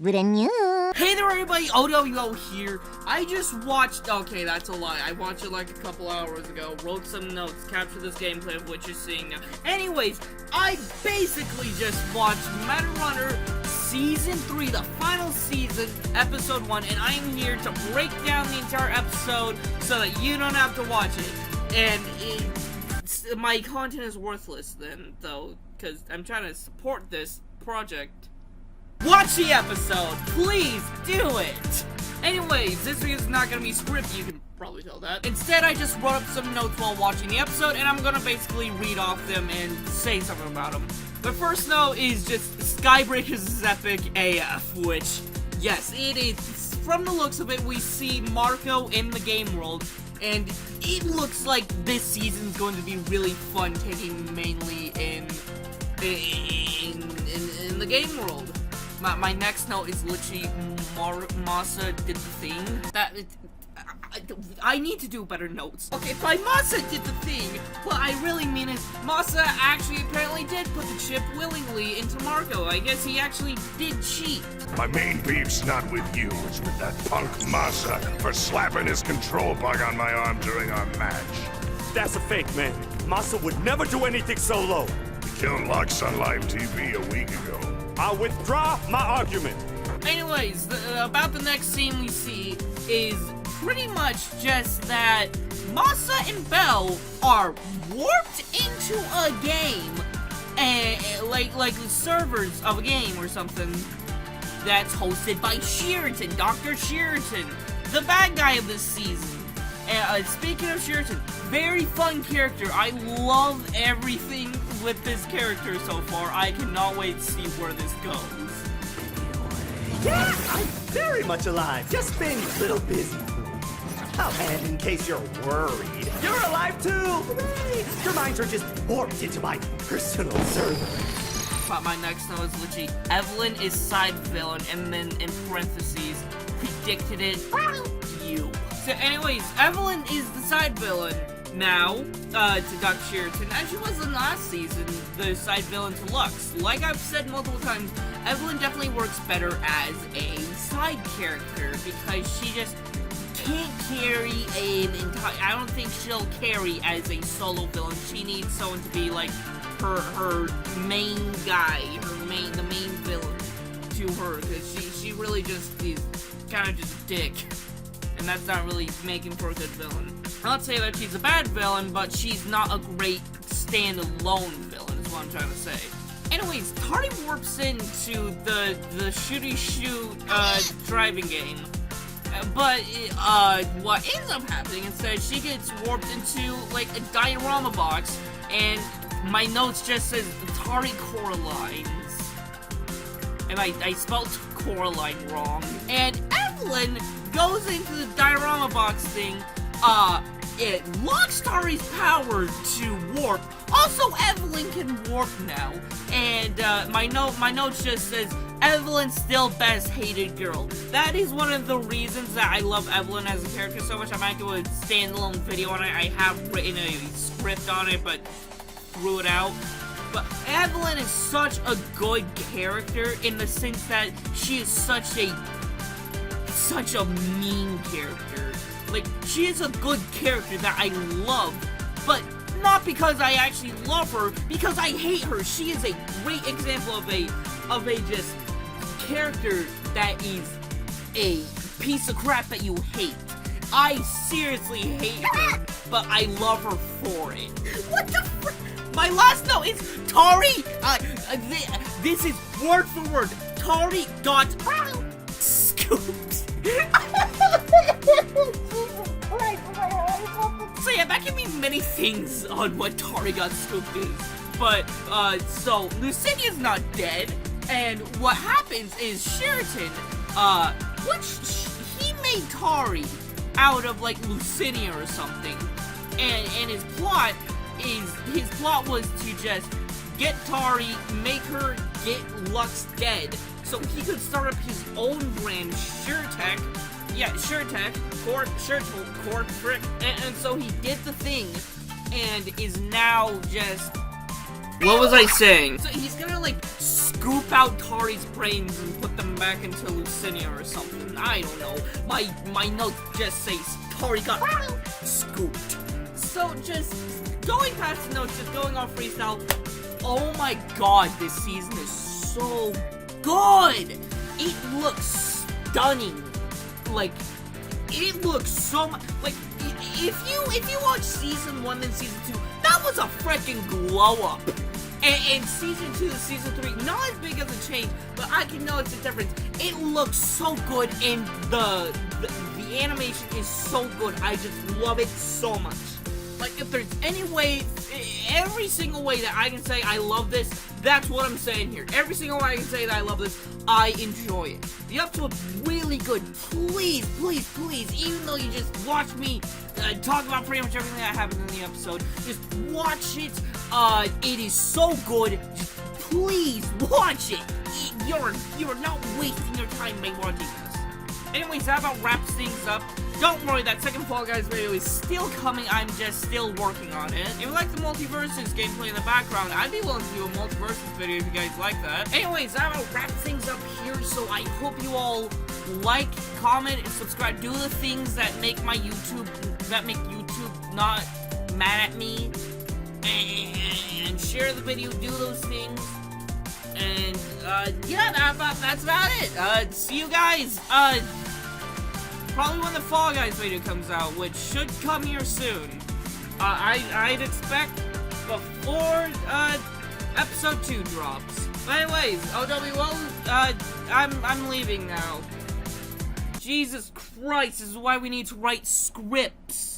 Brand new. Hey there everybody, O.w.O here. I just watched, okay, that's a lie. I watched it like a couple hours ago, wrote some notes, captured this gameplay of what you're seeing now. Anyways, I basically just watched Meta Runner Season 3, the final season, Episode 1, and I am here to break down the entire episode so that you don't have to watch it. And my content is worthless then, though, because I'm trying to support this project. Watch the episode! Please do it! Anyways, this video is not gonna be scripted, you can probably tell that. Instead, I just wrote up some notes while watching the episode, and I'm gonna basically read off them and say something about them. The first note is just, Skybreakers is epic AF, which, yes, it is. From the looks of it, we see Marco in the game world, and it looks like this season's going to be really fun, taking mainly in the game world. My next note is literally Masa did the thing. I need to do better notes. Okay, by Masa did the thing, what I really mean is Masa actually apparently did put the chip willingly into Marco. I guess he actually did cheat. My main beef's not with you, it's with that punk Masa for slapping his control bug on my arm during our match. That's a fake, man. Masa would never do anything so low. He killed Lux on live TV a week ago. I'll withdraw my argument. Anyways, about the next scene we see is pretty much just that Masa and Belle are warped into a game, and like the servers of a game or something that's hosted by Sheraton, Dr. Sheraton, the bad guy of this season. Speaking of Sheraton, very fun character. I love everything with this character so far. I cannot wait to see where this goes. Yeah, I'm very much alive. Just been a little busy. Oh, and in case you're worried, you're alive too! Hooray! Your minds are just warped into my personal server. But my next note is literally, Evelyn is side villain, and then in parentheses, predicted it, you. So anyways, Evelyn is the side villain now, to Dr. Sheraton, as she was in last season, the side villain to Lux. Like I've said multiple times, Evelyn definitely works better as a side character, because she just can't carry an entire, I don't think she'll carry as a solo villain. She needs someone to be like her main guy, the main villain to her, because she really just is kind of just a dick. And that's not really making for a good villain. I'm not saying that she's a bad villain, but she's not a great stand-alone villain, is what I'm trying to say. Anyways, Tari warps into the shooty-shoot driving game. But what ends up happening instead, she gets warped into like a diorama box, and my notes just says Tari Coralines. And I spelled Coraline wrong. And Evelyn goes into the diorama box thing. It locks Tari's power to warp. Also, Evelyn can warp now. And my note just says, Evelyn's still best hated girl. That is one of the reasons that I love Evelyn as a character so much. I might do a standalone video on it. I have written a script on it, but threw it out. But Evelyn is such a good character in the sense that she is such a mean character. Like, she is a good character that I love, but not because I actually love her, because I hate her. She is a great example of a just character that is a piece of crap that you hate. I seriously hate her, but I love her for it. What the frick? My last note is Tari, this is word for word, Tari got scooped. So yeah, that can mean many things on what Tari got scooped is. But, so, Lucinia's not dead, and what happens is Sheraton, he made Tari out of, like, Lucinia or something, and his plot was to just get Tari, make her get Lux dead, so he could start up his own brand, SureTech, and so he did the thing, and is now just... What was I saying? So he's gonna, like, scoop out Tari's brains and put them back into Lucinia or something. I don't know. My notes just say Tari got scooped. So just going past the notes, just going off freestyle. Oh my god, this season is so good. It looks stunning. Like, it looks so much like if you watch season 1 and season 2, that was a freaking glow up. And season 2 to season 3, not as big of a change, but I can notice the difference. It looks so good, and the animation is so good. I just love it so much. Like, if there's any way, every single way that I can say I love this, that's what I'm saying here. Every single way I can say that I love this, I enjoy it. The episode's really good. Please, please, please, even though you just watch me talk about pretty much everything that happens in the episode, just watch it. It is so good. Just please watch it. You're not wasting your time by watching this. Anyways, that about wraps things up. Don't worry, that second Fall Guys video is still coming. I'm just still working on it. If you like the multiverses gameplay in the background, I'd be willing to do a multiverses video if you guys like that. Anyways, that about wrap things up here. So I hope you all like, comment, and subscribe. Do the things that make YouTube not mad at me. And share the video. Do those things. And yeah, that's about it. See you guys. Probably when the Fall Guys video comes out, which should come here soon. I'd expect before episode 2 drops. But anyways, O.w.O, I'm leaving now. Jesus Christ, this is why we need to write scripts.